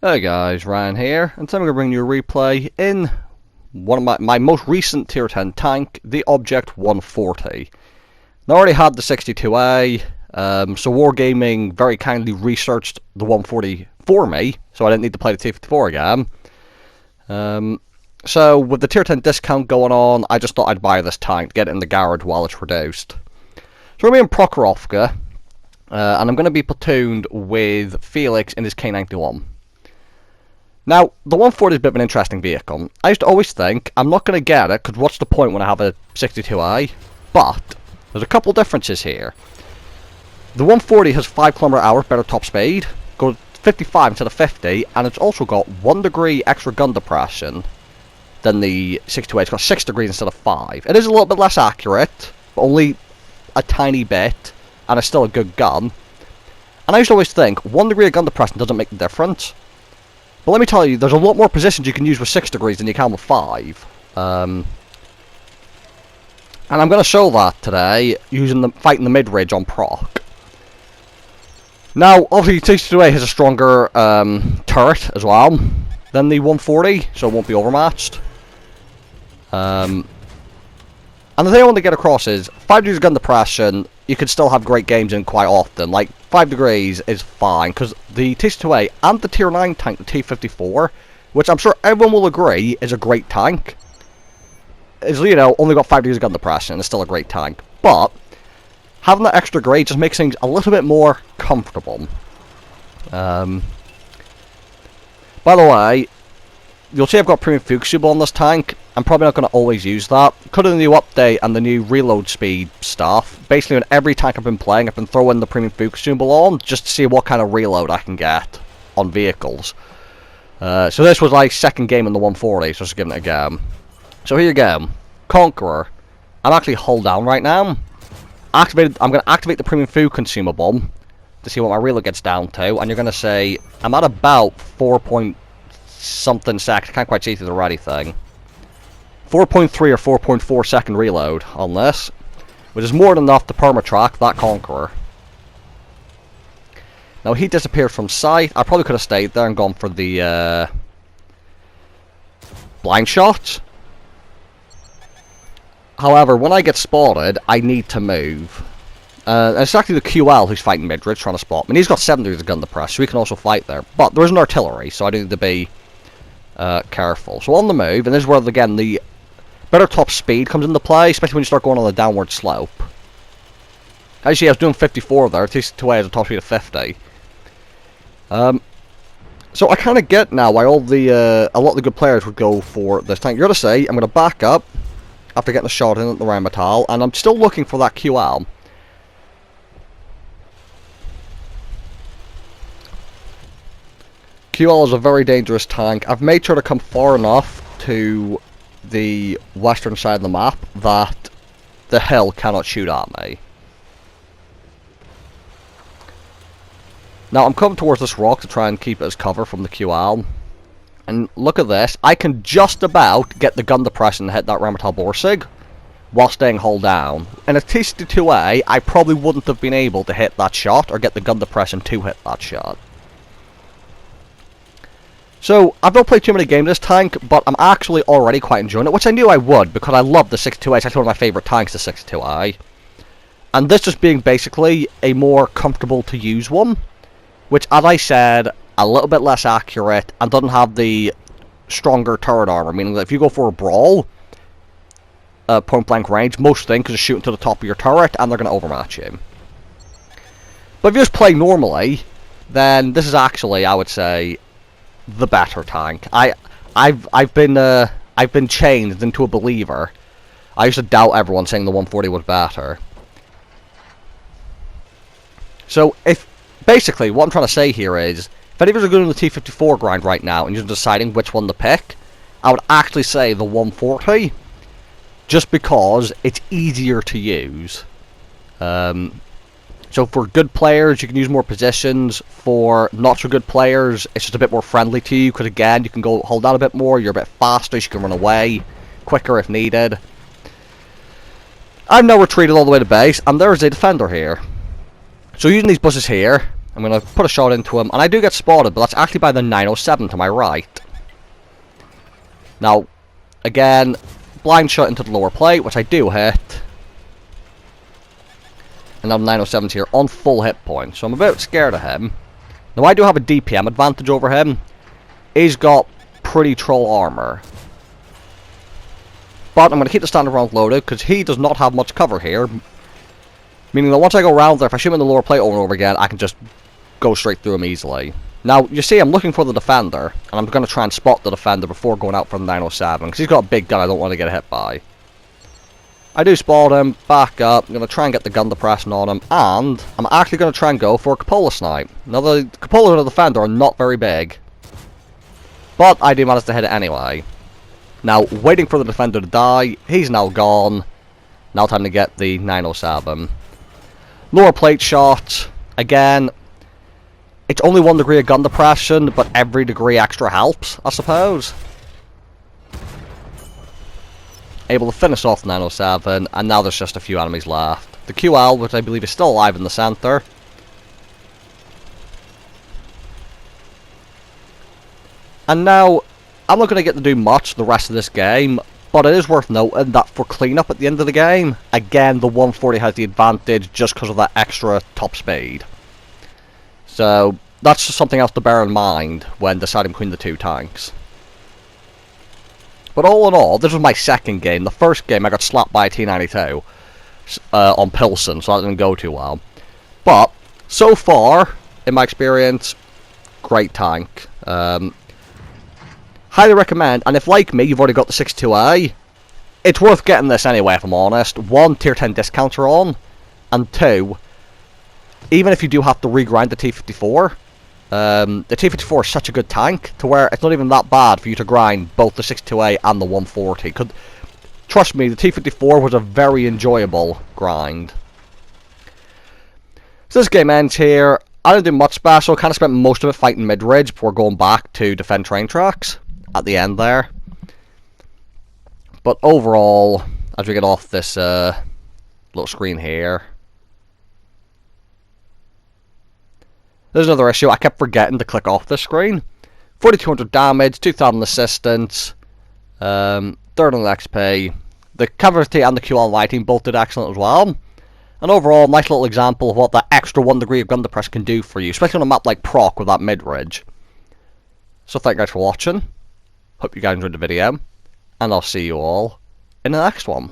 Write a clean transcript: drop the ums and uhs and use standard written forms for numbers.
Hey guys, Ryan here, and today I'm going to bring you a replay in one of my most recent tier 10 tank, the Object 140. Now I already had the 62A, so Wargaming very kindly researched the 140 for me, so I didn't need to play the T54 again. So with the tier 10 discount going on, I just thought I'd buy this tank, get it in the garage while it's reduced. So we're in Prokhorovka, and I'm going to be platooned with Felix in his K91. Now, the 140 is a bit of an interesting vehicle. I used to always think, I'm not going to get it, because what's the point when I have a 62i? But, there's a couple differences here. The 140 has 5 km/h better top speed, goes 55 instead of 50, and it's also got 1 degree extra gun depression than the 62i. It's got 6 degrees instead of 5. It is a little bit less accurate, but only a tiny bit, and it's still a good gun. And I used to always think, 1 degree of gun depression doesn't make a difference. But let me tell you, there's a lot more positions you can use with 6 degrees than you can with 5. And I'm going to show that today, fighting the mid-ridge on Proc. Now, obviously, T62A has a stronger turret as well than the 140, so it won't be overmatched. And the thing I want to get across is, 5 degrees of gun depression, you could still have great games in quite often. Like, 5 degrees is fine, because the T62A and the Tier 9 tank, the T54, which I'm sure everyone will agree is a great tank, is, you know, only got 5 degrees of gun depression, and it's still a great tank. But, having that extra grade just makes things a little bit more comfortable. By the way, you'll see I've got Premium Fusible on this tank. I'm probably not going to always use that. Because of the new update and the new reload speed stuff, basically on every tank I've been playing, I've been throwing the Premium Fusible on just to see what kind of reload I can get on vehicles. So this was my second game in the 140, so just giving it a go. So here you go. Conqueror. I'm actually hold down right now. I'm going to activate the Premium Food consumable to see what my reload gets down to, and you're going to say, I'm at about 4 point something seconds, can't quite see through the ready thing. 4.3 or 4.4 second reload on this, which is more than enough to permatrack that Conqueror. Now he disappeared from sight. I probably could have stayed there and gone for the blind shot. However, when I get spotted, I need to move. And it's actually the QL who's fighting mid-ridge trying to spot me. And he's got 7 degrees of gun depressed, so he can also fight there. But there isn't artillery, so I need to be careful. So on the move, and this is where, again, the better top speed comes into play, especially when you start going on the downward slope. As you see, I was doing 54 there, T2A has a top speed of 50. So I kind of get now why a lot of the good players would go for this tank. You're going to say, I'm going to back up after getting a shot in at the Rheinmetall, and I'm still looking for that QL. QL is a very dangerous tank. I've made sure to come far enough to the western side of the map that the hill cannot shoot at me. Now I'm coming towards this rock to try and keep it as cover from the QL. And look at this, I can just about get the gun depression to hit that Rheinmetall Borsig while staying hull down. In a T62A, I probably wouldn't have been able to hit that shot or get the gun depression to hit that shot. So, I've not played too many games this tank, but I'm actually already quite enjoying it, which I knew I would, because I love the 62i. It's actually one of my favourite tanks, the 62i. And this just being basically a more comfortable to use one, which, as I said, a little bit less accurate, and doesn't have the stronger turret armor, meaning that if you go for a brawl, point blank range, most things are shooting to the top of your turret, and they're going to overmatch you. But if you just play normally, then this is actually, I would say, the better tank. I've been changed into a believer. I used to doubt everyone saying the 140 was better. So basically what I'm trying to say here is, if any of us are going to the T54 grind right now and you're deciding which one to pick, I would actually say the 140, just because it's easier to use. So for good players, you can use more positions. For not so good players, it's just a bit more friendly to you, because again, you can go hold out a bit more, you're a bit faster, so you can run away quicker if needed. I'm now retreated all the way to base, and there's a defender here. So using these buses here, I'm I'm going to put a shot into him, and I do get spotted, but that's actually by the 907 to my right. Now, again, blind shot into the lower plate, which I do hit. And now 907's here on full hit point, so I'm a bit scared of him. Now, I do have a DPM advantage over him. He's got pretty troll armor. But I'm going to keep the standard round loaded, because he does not have much cover here. Meaning that once I go around there, if I shoot him in the lower plate over and over again, I can just go straight through him easily. Now, you see, I'm looking for the defender, and I'm going to try and spot the defender before going out for the 907, because he's got a big gun I don't want to get hit by. I do spot him, back up, I'm going to try and get the gun depressing on him, and I'm actually going to try and go for a Cupola snipe. Now, the Cupola and the defender are not very big, but I do manage to hit it anyway. Now, waiting for the defender to die, he's now gone. Now time to get the 907. Lower plate shot, again, it's only 1 degree of gun depression, but every degree extra helps, I suppose. Able to finish off the 907, and now there's just a few enemies left. The QL, which I believe is still alive in the center. And now, I'm not going to get to do much the rest of this game, but it is worth noting that for cleanup at the end of the game, again, the 140 has the advantage just because of that extra top speed. So, that's just something else to bear in mind when deciding between the two tanks. But all in all, this was my second game. The first game I got slapped by a T92 on Pilsen, so that didn't go too well. But, so far, in my experience, great tank. Highly recommend, and if like me, you've already got the 62A, it's worth getting this anyway, if I'm honest. 1, tier 10 discounts are on, and 2, even if you do have to regrind the T54, the T54 is such a good tank to where it's not even that bad for you to grind both the 62A and the 140. Trust me, the T54 was a very enjoyable grind. So this game ends here. I didn't do much special, kind of spent most of it fighting mid-ridge before going back to defend train tracks at the end there. But overall, as we get off this little screen here, there's another issue. I kept forgetting to click off this screen. 4200 damage, 2000 assistance, 3rd on the XP. The cavity and the QL lighting both did excellent as well. And overall, nice little example of what that extra 1 degree of gun depression can do for you, especially on a map like Proc with that mid-ridge. So thank you guys for watching. Hope you guys enjoyed the video, and I'll see you all in the next one.